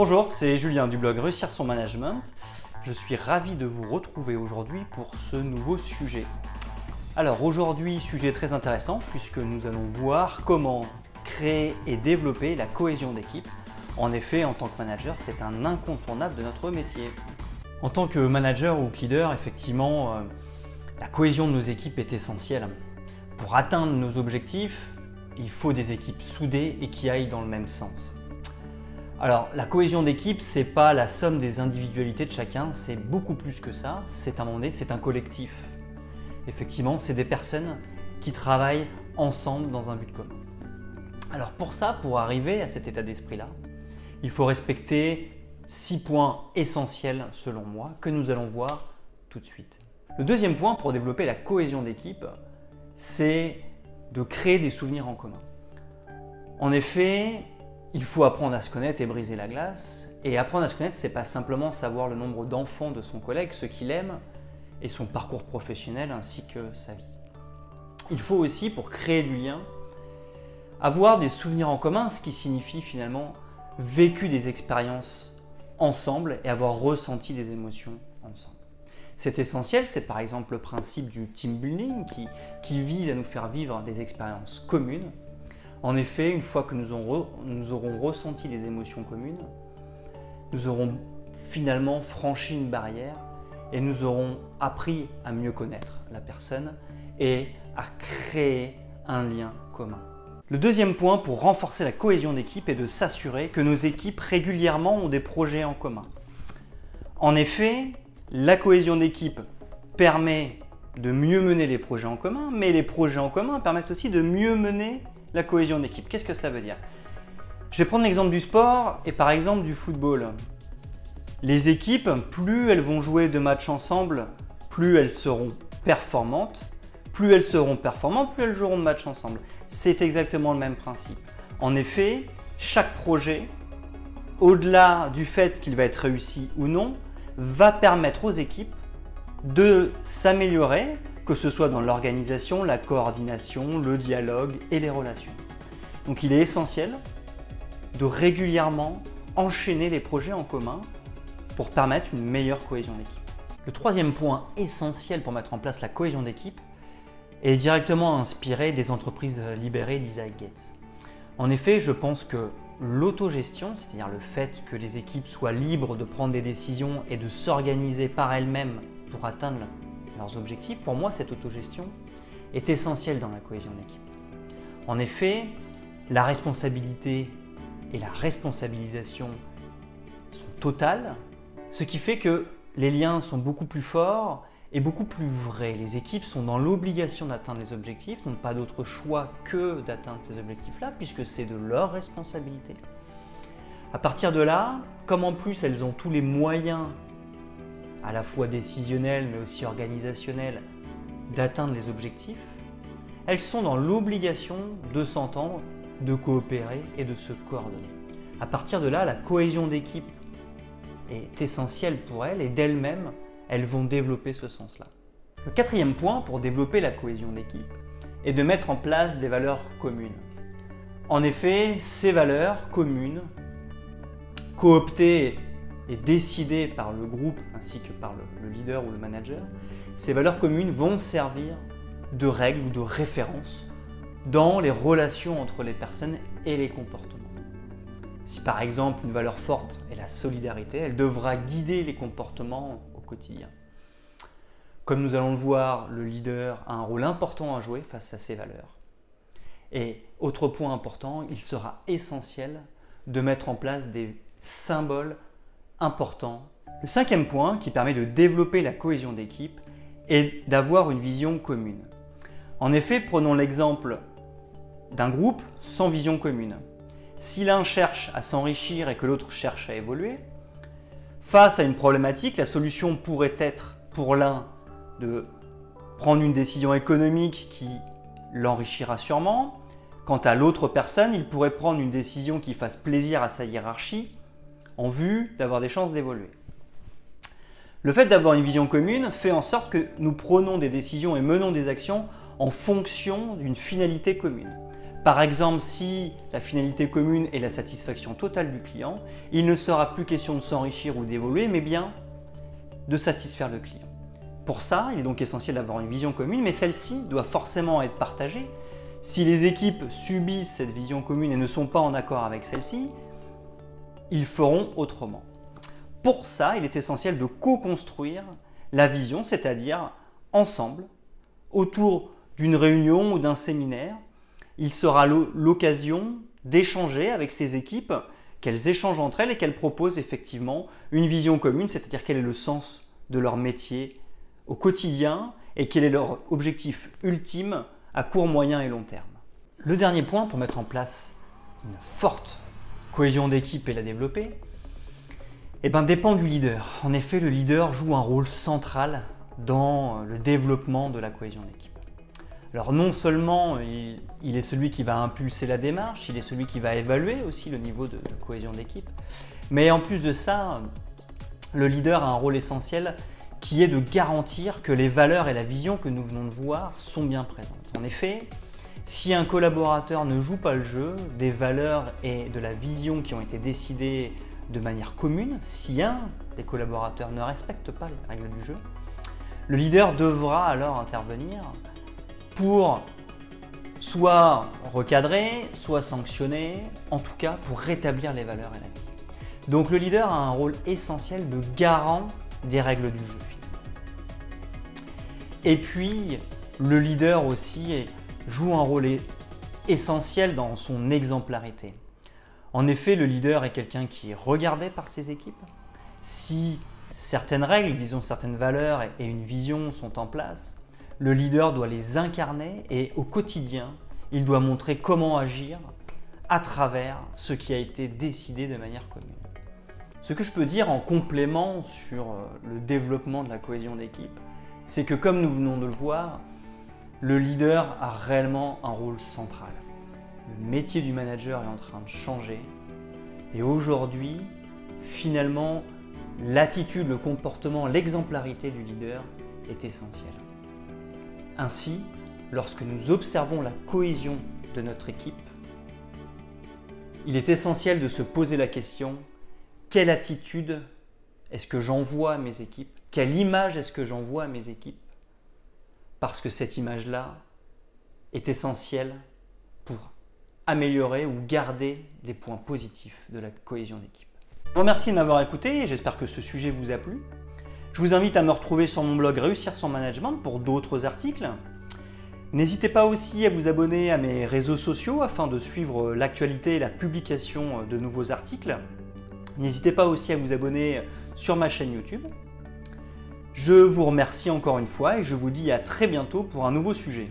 Bonjour, c'est Julien du blog Réussir son management. Je suis ravi de vous retrouver aujourd'hui pour ce nouveau sujet. Alors aujourd'hui, sujet très intéressant puisque nous allons voir comment créer et développer la cohésion d'équipe. En effet, en tant que manager, c'est un incontournable de notre métier. En tant que manager ou leader, effectivement, la cohésion de nos équipes est essentielle. Pour atteindre nos objectifs, il faut des équipes soudées et qui aillent dans le même sens. Alors, la cohésion d'équipe, c'est pas la somme des individualités de chacun, c'est beaucoup plus que ça. C'est un moment donné, c'est un collectif. Effectivement, c'est des personnes qui travaillent ensemble dans un but commun. Alors pour ça, pour arriver à cet état d'esprit-là, il faut respecter 6 points essentiels selon moi que nous allons voir tout de suite. Le deuxième point pour développer la cohésion d'équipe, c'est de créer des souvenirs en commun. En effet, il faut apprendre à se connaître et briser la glace. Et apprendre à se connaître, c'est pas simplement savoir le nombre d'enfants de son collègue, ce qu'il aime et son parcours professionnel ainsi que sa vie. Il faut aussi, pour créer du lien, avoir des souvenirs en commun, ce qui signifie finalement vécu des expériences ensemble et avoir ressenti des émotions ensemble. C'est essentiel, c'est par exemple le principe du team building qui vise à nous faire vivre des expériences communes. En effet, une fois que nous aurons ressenti des émotions communes, nous aurons finalement franchi une barrière et nous aurons appris à mieux connaître la personne et à créer un lien commun. Le deuxième point pour renforcer la cohésion d'équipe est de s'assurer que nos équipes régulièrement ont des projets en commun. En effet, la cohésion d'équipe permet de mieux mener les projets en commun, mais les projets en commun permettent aussi de mieux mener la cohésion d'équipe. Qu'est-ce que ça veut dire? Je vais prendre l'exemple du sport et par exemple du football. Les équipes, plus elles vont jouer de matchs ensemble, plus elles seront performantes. Plus elles seront performantes, plus elles joueront de matchs ensemble. C'est exactement le même principe. En effet, chaque projet, au-delà du fait qu'il va être réussi ou non, va permettre aux équipes de s'améliorer, que ce soit dans l'organisation, la coordination, le dialogue et les relations. Donc il est essentiel de régulièrement enchaîner les projets en commun pour permettre une meilleure cohésion d'équipe. Le troisième point essentiel pour mettre en place la cohésion d'équipe est directement inspiré des entreprises libérées d'Isaac Gates. En effet, je pense que l'autogestion, c'est-à-dire le fait que les équipes soient libres de prendre des décisions et de s'organiser par elles-mêmes pour atteindre leurs objectifs, pour moi, cette autogestion est essentielle dans la cohésion d'équipe. En effet, la responsabilité et la responsabilisation sont totales, ce qui fait que les liens sont beaucoup plus forts et beaucoup plus vrais. Les équipes sont dans l'obligation d'atteindre les objectifs, n'ont pas d'autre choix que d'atteindre ces objectifs-là, puisque c'est de leur responsabilité. À partir de là, comme en plus elles ont tous les moyens, à la fois décisionnels mais aussi organisationnels, d'atteindre les objectifs, elles sont dans l'obligation de s'entendre, de coopérer et de se coordonner. À partir de là, la cohésion d'équipe est essentielle pour elles et d'elles-mêmes, elles vont développer ce sens-là. Le quatrième point pour développer la cohésion d'équipe est de mettre en place des valeurs communes. En effet, ces valeurs communes, cooptées et décidées par le groupe ainsi que par le leader ou le manager, ces valeurs communes vont servir de règles ou de références dans les relations entre les personnes et les comportements. Si par exemple une valeur forte est la solidarité, elle devra guider les comportements au quotidien. Comme nous allons le voir, le leader a un rôle important à jouer face à ces valeurs. Et autre point important, il sera essentiel de mettre en place des symboles importants. Le cinquième point qui permet de développer la cohésion d'équipe est d'avoir une vision commune. En effet, prenons l'exemple d'un groupe sans vision commune. Si l'un cherche à s'enrichir et que l'autre cherche à évoluer, face à une problématique, la solution pourrait être pour l'un de prendre une décision économique qui l'enrichira sûrement. Quant à l'autre personne, il pourrait prendre une décision qui fasse plaisir à sa hiérarchie en vue d'avoir des chances d'évoluer. Le fait d'avoir une vision commune fait en sorte que nous prenons des décisions et menons des actions en fonction d'une finalité commune. Par exemple, si la finalité commune est la satisfaction totale du client, il ne sera plus question de s'enrichir ou d'évoluer, mais bien de satisfaire le client. Pour ça, il est donc essentiel d'avoir une vision commune, mais celle-ci doit forcément être partagée. Si les équipes subissent cette vision commune et ne sont pas en accord avec celle-ci, ils feront autrement. Pour ça, il est essentiel de co-construire la vision, c'est-à-dire ensemble, autour d'une réunion ou d'un séminaire. Il sera l'occasion d'échanger avec ces équipes, qu'elles échangent entre elles et qu'elles proposent effectivement une vision commune, c'est-à-dire quel est le sens de leur métier au quotidien et quel est leur objectif ultime à court, moyen et long terme. Le dernier point pour mettre en place une forte cohésion d'équipe et la développer, dépend du leader. En effet, le leader joue un rôle central dans le développement de la cohésion d'équipe. Alors non seulement il est celui qui va impulser la démarche, il est celui qui va évaluer aussi le niveau de cohésion d'équipe, mais en plus de ça, le leader a un rôle essentiel qui est de garantir que les valeurs et la vision que nous venons de voir sont bien présentes. En effet, si un collaborateur ne joue pas le jeu, des valeurs et de la vision qui ont été décidées de manière commune, si un des collaborateurs ne respecte pas les règles du jeu, le leader devra alors intervenir pour soit recadrer, soit sanctionner, en tout cas pour rétablir les valeurs et la vie. Donc le leader a un rôle essentiel de garant des règles du jeu. Et puis le leader aussi joue un rôle essentiel dans son exemplarité. En effet, le leader est quelqu'un qui est regardé par ses équipes. Si certaines règles, disons certaines valeurs et une vision sont en place, le leader doit les incarner et au quotidien, il doit montrer comment agir à travers ce qui a été décidé de manière commune. Ce que je peux dire en complément sur le développement de la cohésion d'équipe, c'est que comme nous venons de le voir, le leader a réellement un rôle central. Le métier du manager est en train de changer et aujourd'hui, finalement, l'attitude, le comportement, l'exemplarité du leader est essentielle. Ainsi, lorsque nous observons la cohésion de notre équipe, il est essentiel de se poser la question: quelle attitude est-ce que j'envoie à mes équipes? Quelle image est-ce que j'envoie à mes équipes? Parce que cette image-là est essentielle pour améliorer ou garder les points positifs de la cohésion d'équipe. Je vous remercie de m'avoir écouté et j'espère que ce sujet vous a plu. Je vous invite à me retrouver sur mon blog Réussir son management pour d'autres articles. N'hésitez pas aussi à vous abonner à mes réseaux sociaux afin de suivre l'actualité et la publication de nouveaux articles. N'hésitez pas aussi à vous abonner sur ma chaîne YouTube. Je vous remercie encore une fois et je vous dis à très bientôt pour un nouveau sujet.